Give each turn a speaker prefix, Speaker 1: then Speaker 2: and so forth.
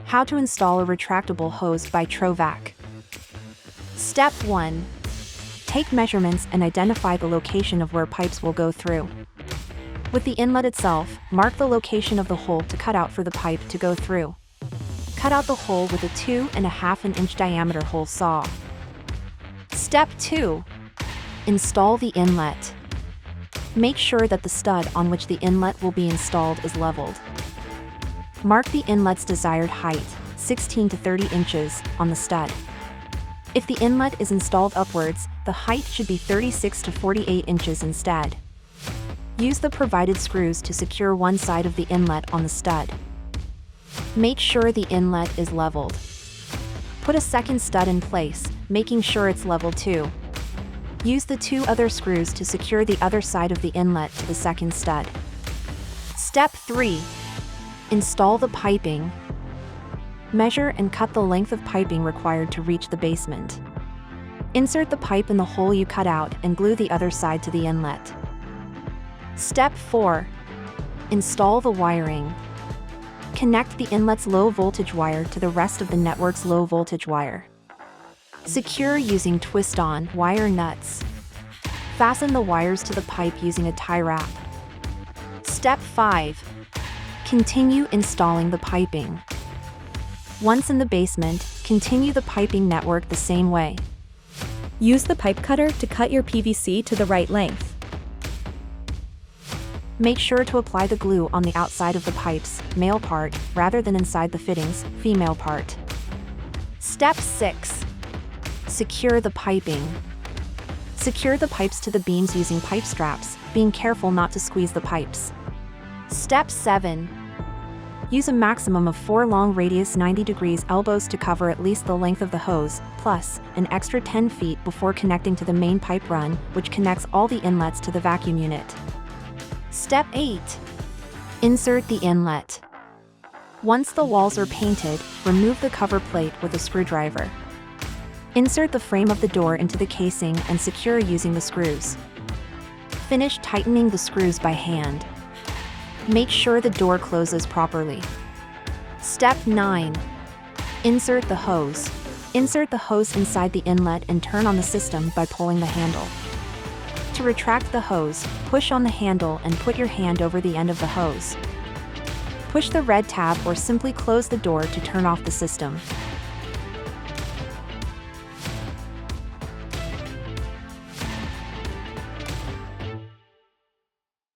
Speaker 1: How to install a retractable hose by Trovac. Step 1. Take measurements and identify the location of where pipes will go through. With the inlet itself, mark the location of the hole to cut out for the pipe to go through. Cut out the hole with a 2.5-inch diameter hole saw. Step 2. Install the inlet. Make sure that the stud on which the inlet will be installed is leveled. Mark the inlet's desired height, 16 to 30 inches, on the stud. If the inlet is installed upwards, the height should be 36 to 48 inches instead. Use the provided screws to secure one side of the inlet on the stud. Make sure the inlet is leveled. Put a second stud in place, making sure it's level too. Use the 2 other screws to secure the other side of the inlet to the second stud. Step 3. Install the piping. Measure and cut the length of piping required to reach the basement. Insert the pipe in the hole you cut out and glue the other side to the inlet. Step 4. Install the wiring. Connect the inlet's low-voltage wire to the rest of the network's low-voltage wire. Secure using twist-on wire nuts. Fasten the wires to the pipe using a tie wrap. Step 5. Continue installing the piping. Once in the basement, continue the piping network the same way.
Speaker 2: Use the pipe cutter to cut your PVC to the right length.
Speaker 1: Make sure to apply the glue on the outside of the pipes, male part, rather than inside the fittings, female part. Step 6. Secure the piping. Secure the pipes to the beams using pipe straps, being careful not to squeeze the pipes. Step 7. Use a maximum of 4 long radius 90 degrees elbows to cover at least the length of the hose, plus an extra 10 feet before connecting to the main pipe run, which connects all the inlets to the vacuum unit. Step 8. Insert the inlet. Once the walls are painted, remove the cover plate with a screwdriver. Insert the frame of the door into the casing and secure using the screws. Finish tightening the screws by hand. Make sure the door closes properly. Step 9. Insert the hose. Insert the hose inside the inlet and turn on the system by pulling the handle. To retract the hose, push on the handle and put your hand over the end of the hose. Push the red tab or simply close the door to turn off the system.